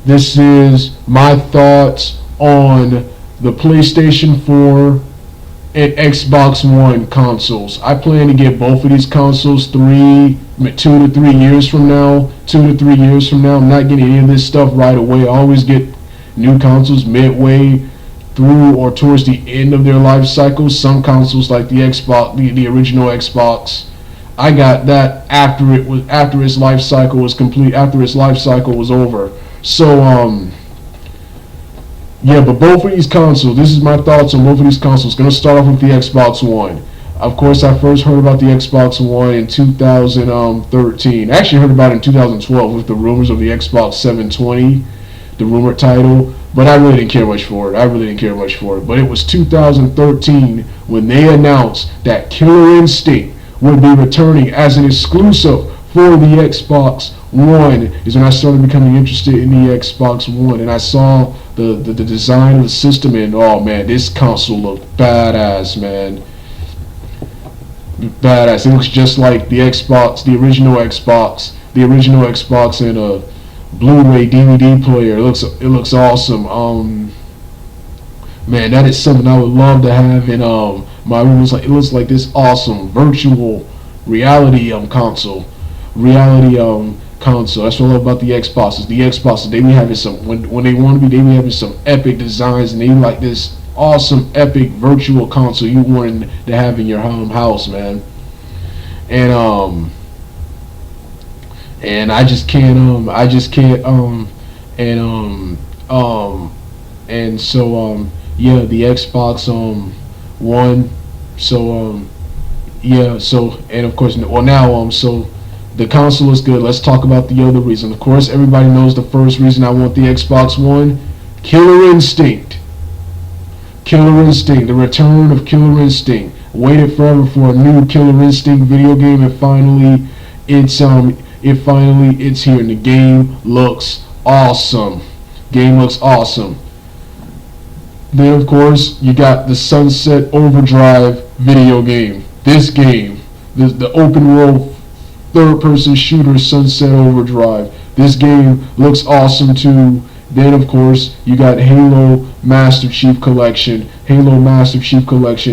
This is my thoughts on the PlayStation 4 and Xbox One consoles. I plan to get both of these consoles 2 to 3 years from now. 2 to 3 years from now. I'm not getting any of this stuff right away. I always get new consoles midway through or towards the end of their life cycle. Some consoles like the Xbox, the original Xbox, I got that after its life cycle was complete, after its life cycle was over. So yeah, but both of these consoles, this is my thoughts on both of these consoles. Going to start off with the Xbox One. Of course, I first heard about the Xbox One in 2013. I actually heard about it in 2012 with the rumors of the Xbox 720, the rumored title. But I really didn't care much for it. But it was 2013 when they announced that Killer Instinct would be returning as an exclusive for the Xbox One. Is when I started becoming interested in the Xbox One, and I saw the design of the system, and oh man, this console looked badass, man. Badass. It looks just like the Xbox, the original Xbox, and a Blu-ray DVD player. It looks awesome. Man, that is something I would love to have in my room. It looks like this awesome virtual reality console. Console. That's what I love about the Xboxes. The Xboxes, they be having some, when they want to be, they be having some epic designs, and they like this awesome epic virtual console you want to have in your house, man. And I just can't and so yeah, the Xbox One. So yeah, so, and of course, well now so the console is good. Let's talk about the other reason. Of course, everybody knows the first reason I want the Xbox One. Killer Instinct. The return of Killer Instinct. Waited forever for a new Killer Instinct video game, and finally it's here, and the game looks awesome. Then of course you got the Sunset Overdrive video game. This game, the open world third-person shooter Sunset Overdrive. This game looks awesome too. Then of course you got Halo Master Chief Collection. And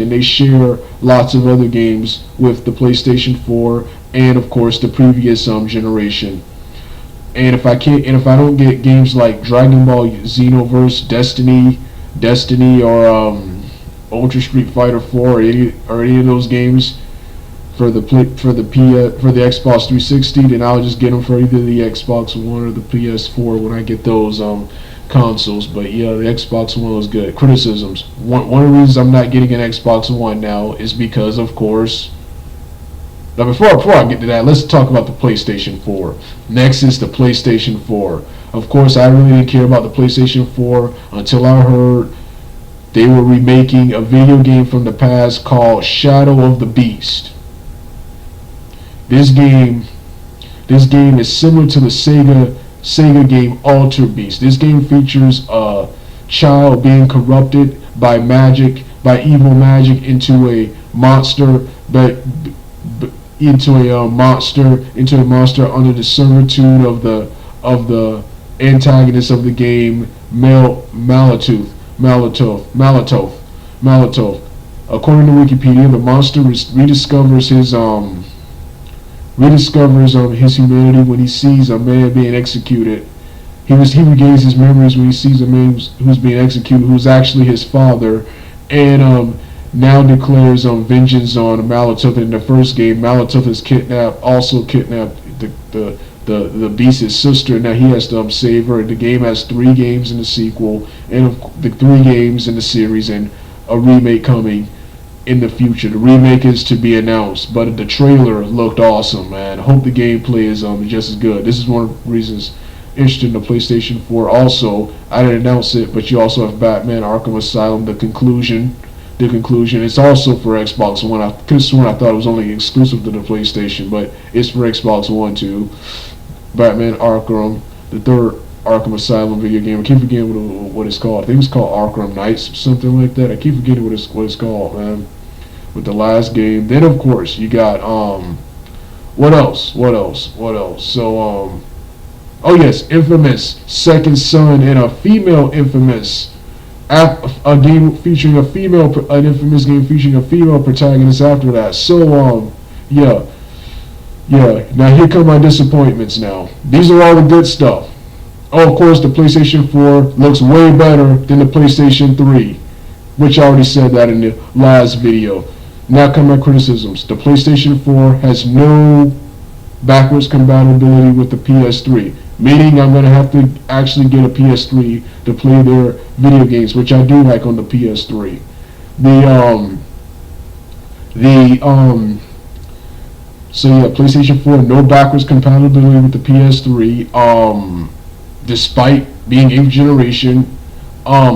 they share lots of other games with the PlayStation 4 and of course the previous generation. And if I don't get games like Dragon Ball Xenoverse, Destiny, or Ultra Street Fighter 4, or any of those games for the Xbox 360, then I'll just get them for either the Xbox One or the PS4 when I get those consoles. But yeah, the Xbox One was good. Criticisms. One of the reasons I'm not getting an Xbox One now is because, of course. Now before I get to that, let's talk about the PlayStation 4. Next is the PlayStation 4. Of course, I really didn't care about the PlayStation 4 until I heard they were remaking a video game from the past called Shadow of the Beast. This game is similar to the Sega game Altered Beast. This game features a child being corrupted by evil magic into a monster, into a monster under the servitude of the antagonist of the game, Malatoth. According to Wikipedia, the monster rediscovers his humanity when he sees a man being executed. He regains his memories when he sees a man who's being executed, who's actually his father, and now declares vengeance on Malatoth. In the first game, Malatoth is kidnapped the Beast's sister. Now he has to save her. The game has 3 games in the sequel, and the 3 games in the series, and a remake coming in the future. The remake is to be announced, but the trailer looked awesome, man. I hope the gameplay is just as good. This is one of the reasons interested in the PlayStation 4. Also, I didn't announce it, but you also have Batman Arkham Asylum, the conclusion. It's also for Xbox One. I could have sworn I thought it was only exclusive to the PlayStation, but it's for Xbox One too. Batman Arkham, the third Arkham Asylum video game. I keep forgetting what it's called. I think it's called Arkham Knights, something like that. I keep forgetting what it's called, man. With the last game. Then of course you got what else? So Oh yes, Infamous Second Son and a female Infamous. A game featuring a female, an Infamous game featuring a female protagonist after that. So yeah, yeah. Now here come my disappointments. Now these are all the good stuff. Oh, of course, the PlayStation 4 looks way better than the PlayStation 3, which I already said that in the last video. Now come my criticisms. The PlayStation 4 has no backwards compatibility with the PS3, meaning I'm going to have to actually get a PS3 to play their video games, which I do like on the PS3. So yeah, PlayStation 4, no backwards compatibility with the PS3. Despite being 8th generation,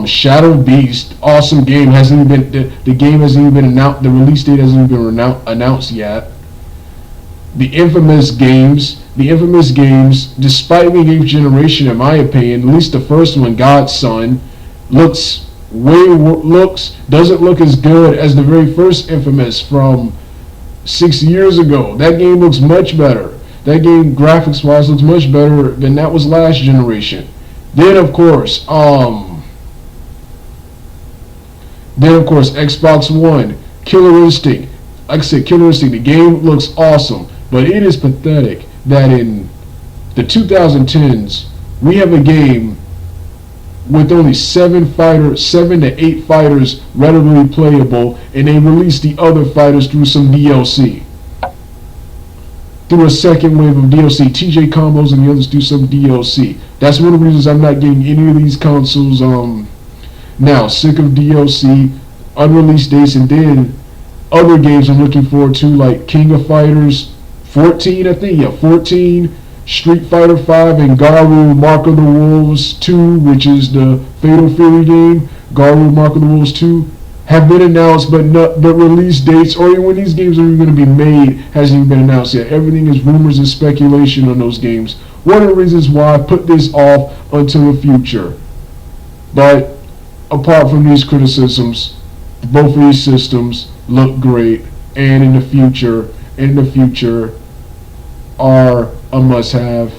Shadow Beast, awesome game, hasn't even been the game hasn't even been announced. The release date hasn't even been announced yet. The Infamous games, despite being 8th generation, in my opinion, at least the first one, Godson, doesn't look as good as the very first Infamous from 6 years ago. That game looks much better. That game, graphics wise, looks much better than that was last generation. Then of course, Xbox One, Killer Instinct. Like I said, Killer Instinct, the game looks awesome, but it is pathetic that in the 2010s we have a game with only 7 to 8 fighters readily playable, and they release the other fighters through some DLC. Through a second wave of DLC, TJ combos and the others do some DLC. That's one of the reasons I'm not getting any of these consoles now. Sick of DLC, unreleased dates, and then other games I'm looking forward to, like King of Fighters 14, I think, yeah, 14, Street Fighter 5, and Garou Mark of the Wolves 2, which is the Fatal Fury game. Garou Mark of the Wolves 2 have been announced, but release dates or even when these games are even going to be made hasn't even been announced yet. Everything is rumors and speculation on those games. One of the reasons why I put this off until the future. But apart from these criticisms, both of these systems look great, and in the future are a must-have,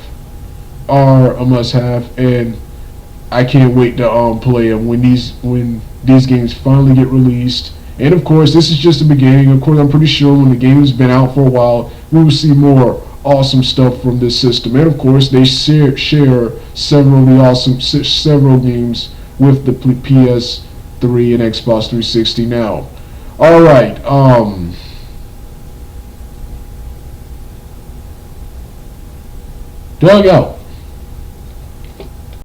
and I can't wait to play them when these games finally get released. And of course, this is just the beginning. Of course, I'm pretty sure when the game has been out for a while, we will see more awesome stuff from this system. And of course, they share several games with the PS3 and Xbox 360 now. All right. Dog out.